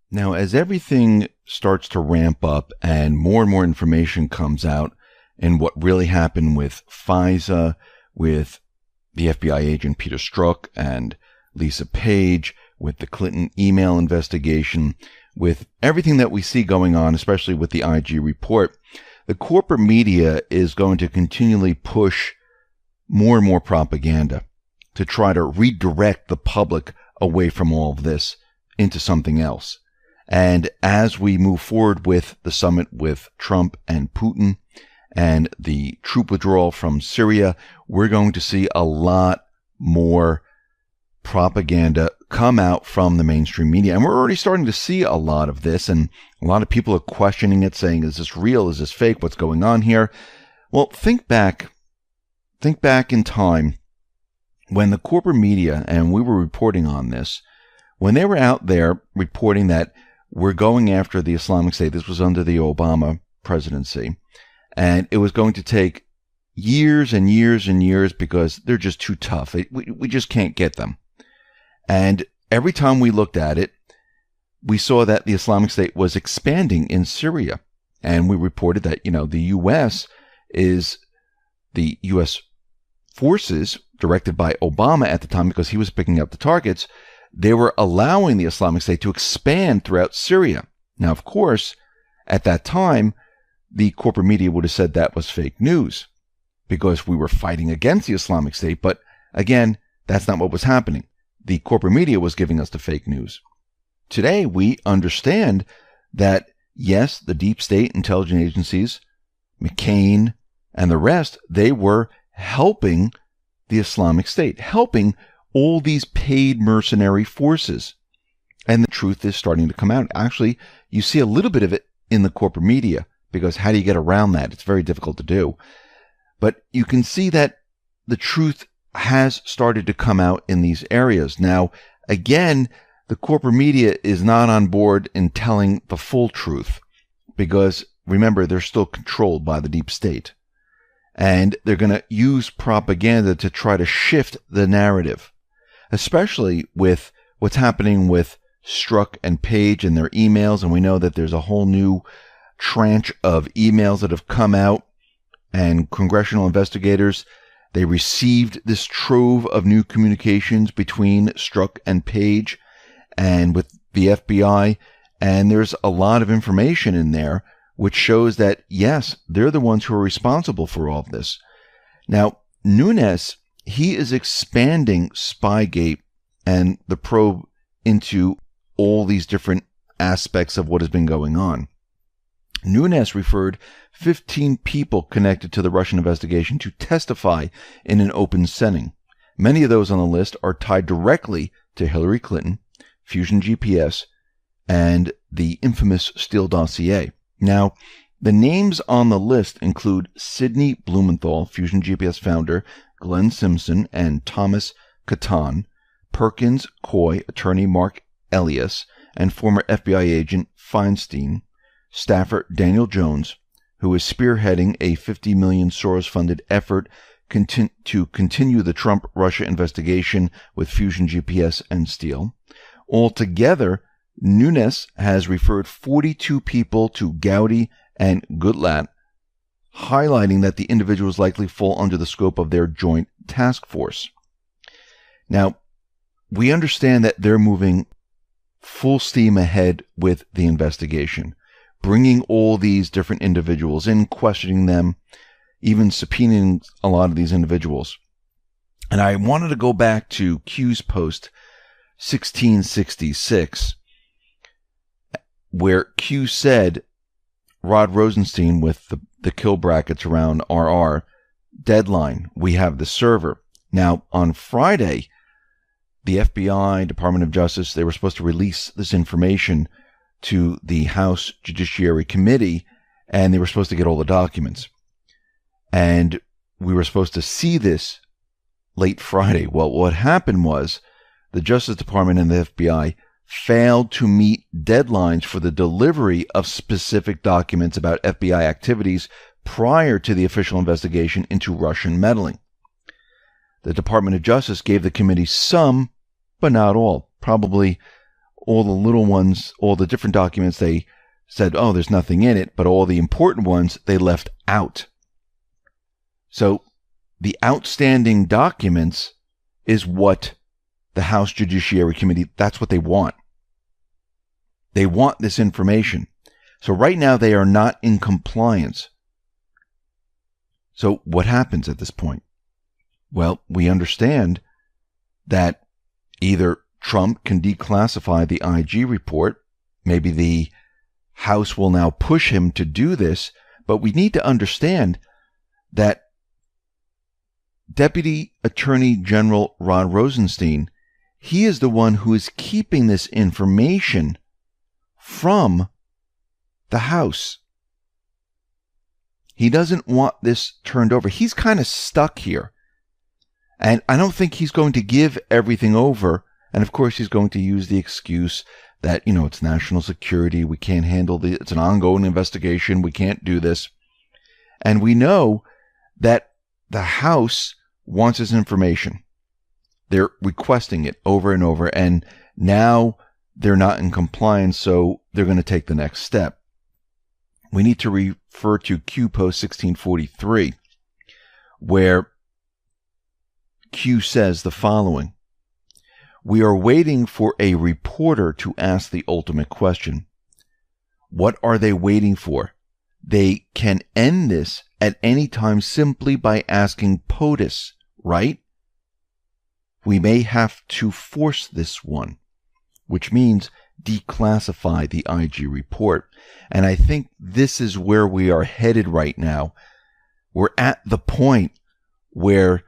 Now, as everything starts to ramp up and more information comes out and what really happened with FISA, with the FBI agent Peter Strzok and Lisa Page, with the Clinton email investigation, with everything that we see going on, especially with the IG report, the corporate media is going to continually push more and more propaganda to try to redirect the public away from all of this into something else. And as we move forward with the summit with Trump and Putin and the troop withdrawal from Syria, we're going to see a lot more propaganda come out from the mainstream media. And we're already starting to see a lot of this, and a lot of people are questioning it, saying, is this real? Is this fake? What's going on here? Well, think back in time when the corporate media, and we were reporting on this, when they were out there reporting that we're going after the Islamic State. This was under the Obama presidency. And it was going to take years and years and years because they're just too tough. We just can't get them. And every time we looked at it, we saw that the Islamic State was expanding in Syria. And we reported that, the U.S. forces directed by Obama at the time, because he was picking up the targets, they were allowing the Islamic State to expand throughout Syria. Now, of course, at that time, the corporate media would have said that was fake news because we were fighting against the Islamic State. But again, that's not what was happening. The corporate media was giving us the fake news. Today, we understand that, yes, the deep state intelligence agencies, McCain, and the rest, they were helping the Islamic State, helping all these paid mercenary forces. And the truth is starting to come out. Actually, you see a little bit of it in the corporate media, because how do you get around that? It's very difficult to do. But you can see that the truth has started to come out in these areas. Now, again, the corporate media is not on board in telling the full truth, because remember, they're still controlled by the deep state. And they're going to use propaganda to try to shift the narrative, especially with what's happening with Strzok and Page and their emails. And we know that there's a whole new tranche of emails that have come out, and congressional investigators, they received this trove of new communications between Strzok and Page and with the FBI. And there's a lot of information in there which shows that, yes, they're the ones who are responsible for all of this. Now, Nunes, he is expanding Spygate and the probe into all these different aspects of what has been going on. Nunes referred 15 people connected to the Russian investigation to testify in an open setting. Many of those on the list are tied directly to Hillary Clinton, Fusion GPS, and the infamous Steele dossier. Now, the names on the list include Sidney Blumenthal, Fusion GPS founder, Glenn Simpson, and Thomas Catan, Perkins Coy, attorney Mark Elias, and former FBI agent Feinstein, staffer Daniel Jones, who is spearheading a $50 million Soros-funded effort to continue the Trump-Russia investigation with Fusion GPS and Steele. Altogether, Nunes has referred 42 people to Gowdy and Gutlat, highlighting that the individuals likely fall under the scope of their joint task force. Now, we understand that they're moving full steam ahead with the investigation, bringing all these different individuals in, questioning them, even subpoenaing a lot of these individuals. And I wanted to go back to Q's post 1666, where Q said Rod Rosenstein with the kill brackets around RR, deadline, we have the server. Now, on Friday, the FBI, Department of Justice, they were supposed to release this information to the House Judiciary Committee, and they were supposed to get all the documents. And we were supposed to see this late Friday. Well, what happened was the Justice Department and the FBI failed to meet deadlines for the delivery of specific documents about FBI activities prior to the official investigation into Russian meddling. The Department of Justice gave the committee some, but not all, probably all the little ones, all the different documents, they said, oh, there's nothing in it, but all the important ones they left out. So the outstanding documents is what the House Judiciary Committee, that's what they want. They want this information. So right now they are not in compliance. So what happens at this point? Well, we understand that either Trump can declassify the IG report, maybe the House will now push him to do this, but we need to understand that Deputy Attorney General Rod Rosenstein, he is the one who is keeping this information from the House. He doesn't want this turned over. He's kind of stuck here. And I don't think he's going to give everything over. And of course, he's going to use the excuse that, it's national security. We can't handle it's an ongoing investigation. We can't do this. And we know that the House wants this information. They're requesting it over and over. And now they're not in compliance. So they're going to take the next step. We need to refer to Q Post 1643, where Q says the following: we are waiting for a reporter to ask the ultimate question. What are they waiting for? They can end this at any time simply by asking POTUS, right? We may have to force this one, which means declassify the IG report. And I think this is where we are headed right now. We're at the point where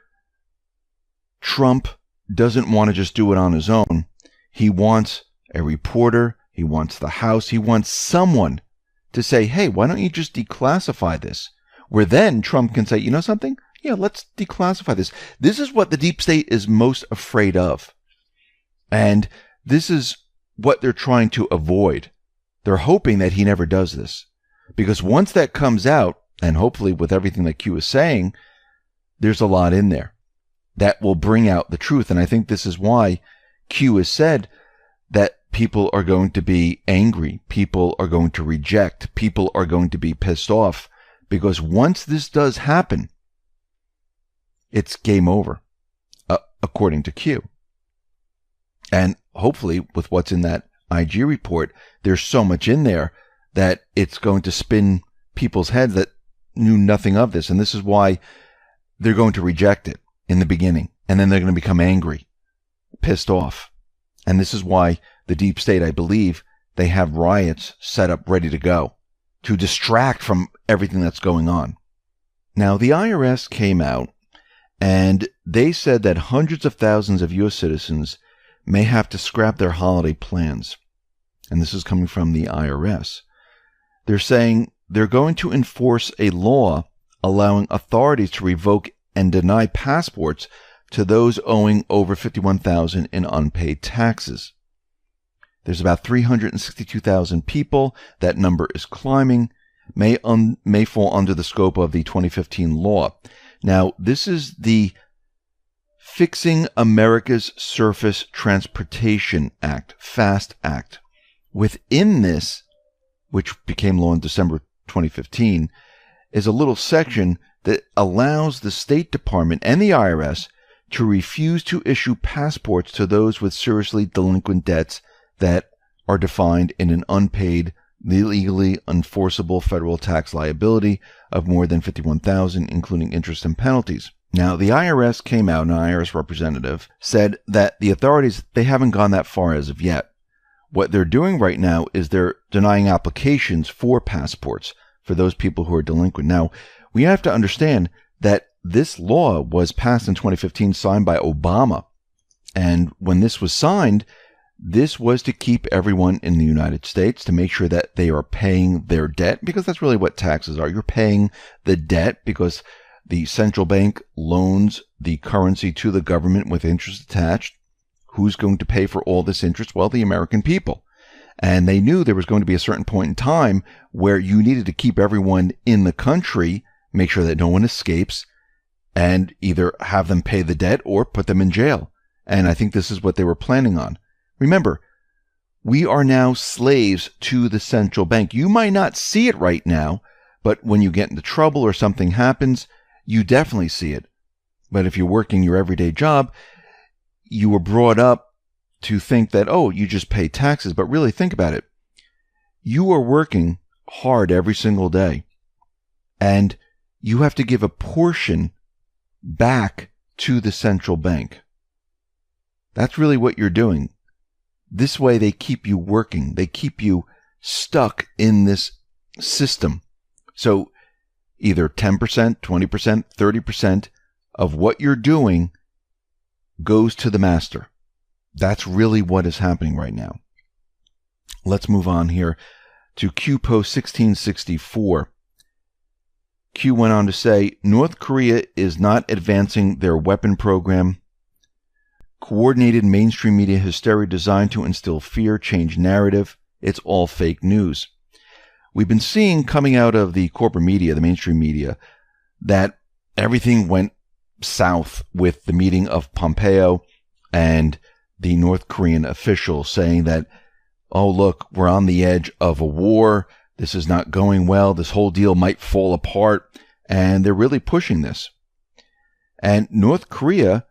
Trump doesn't want to just do it on his own. He wants a reporter. He wants the House. He wants someone to say, hey, why don't you just declassify this? Where then Trump can say, you know something? Yeah, let's declassify this. This is what the deep state is most afraid of. And this is what they're trying to avoid. They're hoping that he never does this. Because once that comes out, and hopefully with everything that Q is saying, there's a lot in there that will bring out the truth. And I think this is why Q has said that people are going to be angry. People are going to reject. People are going to be pissed off. Because once this does happen, it's game over, according to Q. And hopefully, with what's in that IG report, there's so much in there that it's going to spin people's heads that knew nothing of this. And this is why they're going to reject it in the beginning. And then they're going to become angry, pissed off. And this is why the deep state, I believe, they have riots set up ready to go to distract from everything that's going on. Now, the IRS came out and they said that hundreds of thousands of U.S. citizens may have to scrap their holiday plans. And this is coming from the IRS. They're saying they're going to enforce a law allowing authorities to revoke and deny passports to those owing over $51,000 in unpaid taxes. There's about 362,000 people. That number is climbing. May fall under the scope of the 2015 law. Now, this is the Fixing America's Surface Transportation Act, FAST Act. Within this, which became law in December 2015, is a little section that allows the State Department and the IRS to refuse to issue passports to those with seriously delinquent debts that are defined in an unpaid, legally enforceable federal tax liability of more than $51,000, including interest and penalties. Now, the IRS came out, and an IRS representative said that the authorities, they haven't gone that far as of yet. What they're doing right now is they're denying applications for passports for those people who are delinquent. Now, we have to understand that this law was passed in 2015, signed by Obama. And when this was signed, this was to keep everyone in the United States, to make sure that they are paying their debt, because that's really what taxes are. You're paying the debt because the central bank loans the currency to the government with interest attached. Who's going to pay for all this interest? Well, the American people. And they knew there was going to be a certain point in time where you needed to keep everyone in the country, make sure that no one escapes, and either have them pay the debt or put them in jail. And I think this is what they were planning on. Remember, We are now slaves to the central bank. You might not see it right now, but when you get into trouble or something happens, you definitely see it. But if you're working your everyday job, you were brought up to think that, oh, you just pay taxes. But really think about it. You are working hard every single day, and you have to give a portion back to the central bank. That's really what you're doing. This way they keep you working. They keep you stuck in this system. So either 10%, 20%, 30% of what you're doing goes to the master. That's really what is happening right now. Let's move on here to Q Post 1664. Q went on to say, North Korea is not advancing their weapon program. Coordinated mainstream media hysteria designed to instill fear, change narrative. It's all fake news. We've been seeing coming out of the corporate media, the mainstream media, that everything went south with the meeting of Pompeo and the North Korean official, saying that, oh, look, we're on the edge of a war. This is not going well. This whole deal might fall apart. And they're really pushing this. And North Korea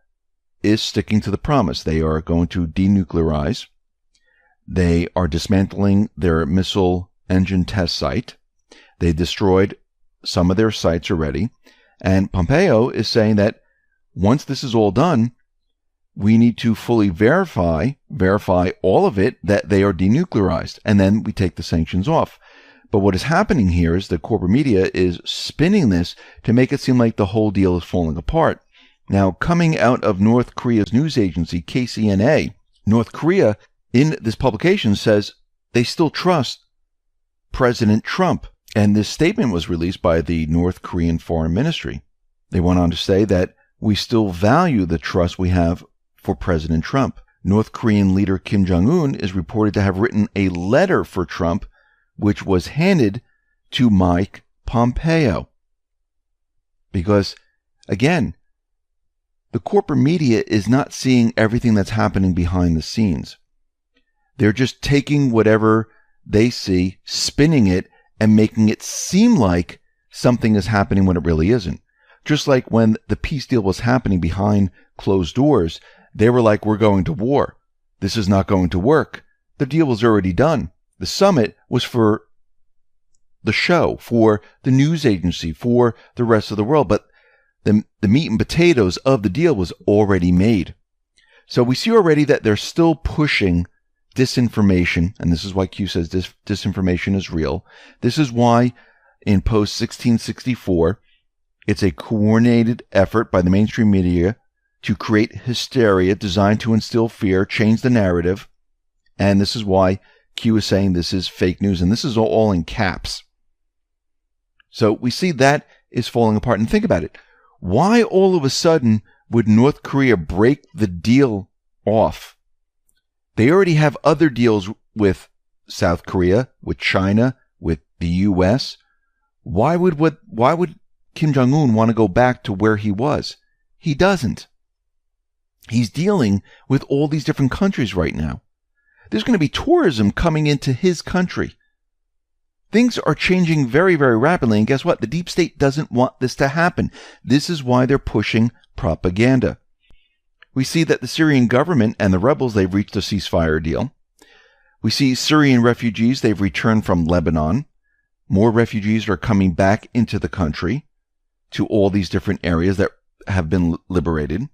is sticking to the promise. They are going to denuclearize. They are dismantling their missile engine test site. They destroyed some of their sites already. And Pompeo is saying that once this is all done, we need to fully verify all of it, that they are denuclearized, and then we take the sanctions off. But what is happening here is the corporate media is spinning this to make it seem like the whole deal is falling apart. Now, coming out of North Korea's news agency, KCNA, North Korea, in this publication, says they still trust President Trump. And this statement was released by the North Korean Foreign Ministry. They went on to say that we still value the trust we have for President Trump. North Korean leader Kim Jong-un is reported to have written a letter for Trump, which was handed to Mike Pompeo. Because, again, the corporate media is not seeing everything that's happening behind the scenes. They're just taking whatever they see, spinning it, and making it seem like something is happening when it really isn't. Just like when the peace deal was happening behind closed doors, they were like, we're going to war. This is not going to work. The deal was already done. The summit was for the show, for the news agency, for the rest of the world. But the meat and potatoes of the deal was already made. So we see already that they're still pushing disinformation, and this is why Q says this disinformation is real. This is why in Post 1664, it's a coordinated effort by the mainstream media to create hysteria designed to instill fear, change the narrative, and this is why Q is saying this is fake news, and this is all in caps. So we see that is falling apart. And think about it. Why all of a sudden would North Korea break the deal off? They already have other deals with South Korea, with China, with the U.S. Why would Kim Jong-un want to go back to where he was? He doesn't. He's dealing with all these different countries right now. There's going to be tourism coming into his country. Things are changing very, very rapidly. And guess what? The deep state doesn't want this to happen. This is why they're pushing propaganda. We see that the Syrian government and the rebels, they've reached a ceasefire deal. We see Syrian refugees, they've returned from Lebanon. More refugees are coming back into the country to all these different areas that have been liberated.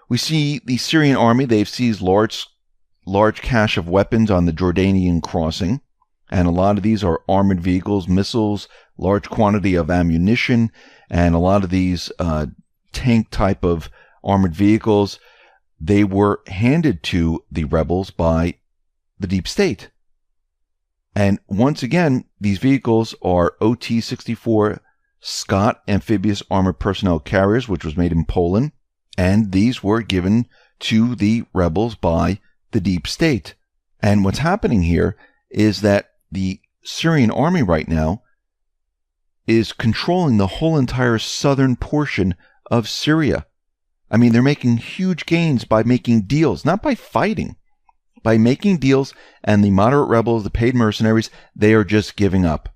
We see the Syrian army, they've seized large cache of weapons on the Jordanian crossing. And a lot of these are armored vehicles, missiles, large quantity of ammunition, and a lot of these tank type of armored vehicles, they were handed to the rebels by the deep state. And once again, these vehicles are OT-64 Scott amphibious armored personnel carriers, which was made in Poland, and these were given to the rebels by the deep state. And what's happening here is that the Syrian army right now is controlling the whole entire southern portion of Syria. I mean, they're making huge gains by making deals, not by fighting, by making deals, and the moderate rebels, the paid mercenaries, they are just giving up.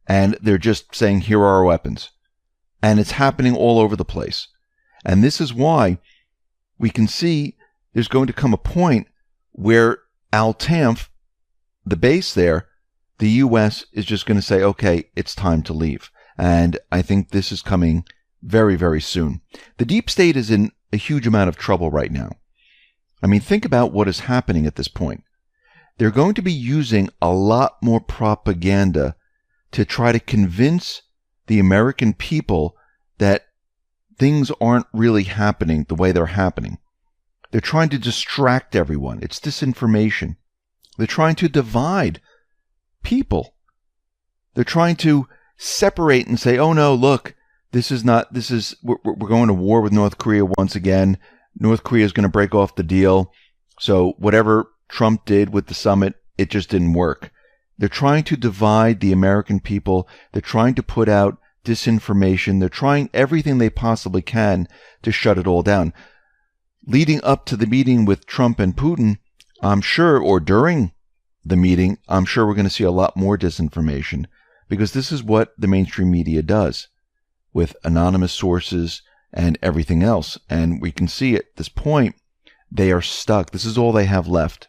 And they're just saying, here are our weapons. And it's happening all over the place. And this is why we can see there's going to come a point where Al-Tanf, the base there, the U.S. is just going to say, okay, it's time to leave. And I think this is coming very, very soon. The deep state is in a huge amount of trouble right now. I mean, think about what is happening at this point. They're going to be using a lot more propaganda to try to convince the American people that things aren't really happening the way they're happening. They're trying to distract everyone. It's disinformation. They're trying to divide people. They're trying to separate and say, oh no, look, we're going to war with North Korea once again. North Korea is going to break off the deal. So whatever Trump did with the summit, it just didn't work. They're trying to divide the American people. They're trying to put out disinformation. They're trying everything they possibly can to shut it all down. Leading up to the meeting with Trump and Putin, I'm sure, or during the meeting, I'm sure we're going to see a lot more disinformation, because this is what the mainstream media does with anonymous sources and everything else. And we can see at this point, they are stuck. This is all they have left,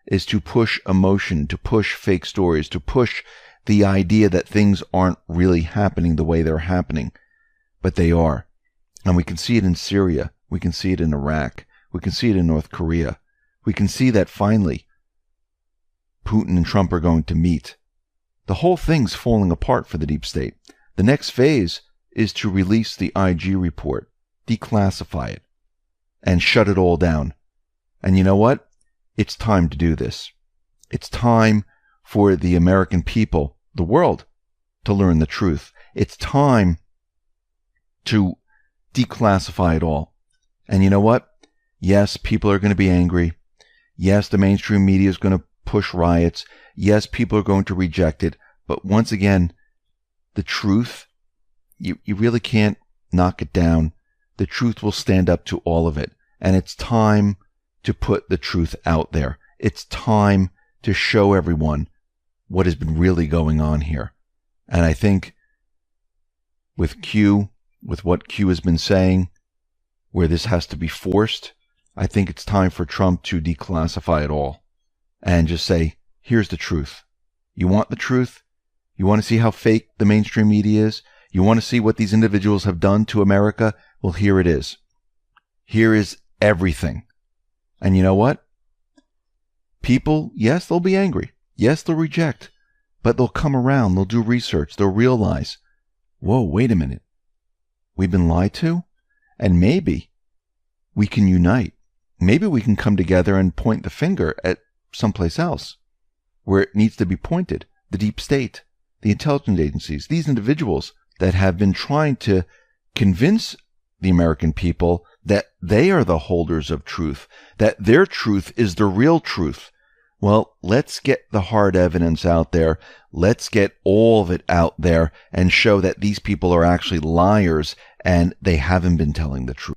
is to push emotion, to push fake stories, to push the idea that things aren't really happening the way they're happening. But they are. And we can see it in Syria. We can see it in Iraq. We can see it in North Korea. We can see that finally Putin and Trump are going to meet. The whole thing's falling apart for the deep state. The next phase is to release the IG report, declassify it, and shut it all down. And you know what? It's time to do this. It's time for the American people, the world, to learn the truth. It's time to declassify it all. And you know what? Yes, people are going to be angry. Yes, the mainstream media is going to push riots. Yes, people are going to reject it. But once again, the truth, you really can't knock it down. The truth will stand up to all of it. And it's time to put the truth out there. It's time to show everyone what has been really going on here. And I think with Q, with what Q has been saying, where this has to be forced, I think it's time for Trump to declassify it all and just say, here's the truth. You want the truth? You want to see how fake the mainstream media is? You want to see what these individuals have done to America? Well, here it is. Here is everything. And you know what? People, yes, they'll be angry. Yes, they'll reject. But they'll come around. They'll do research. They'll realize, whoa, wait a minute. We've been lied to? And maybe we can unite. Maybe we can come together and point the finger at someplace else where it needs to be pointed. The deep state, the intelligence agencies, these individuals that have been trying to convince the American people that they are the holders of truth, that their truth is the real truth. Well, let's get the hard evidence out there. Let's get all of it out there and show that these people are actually liars and they haven't been telling the truth.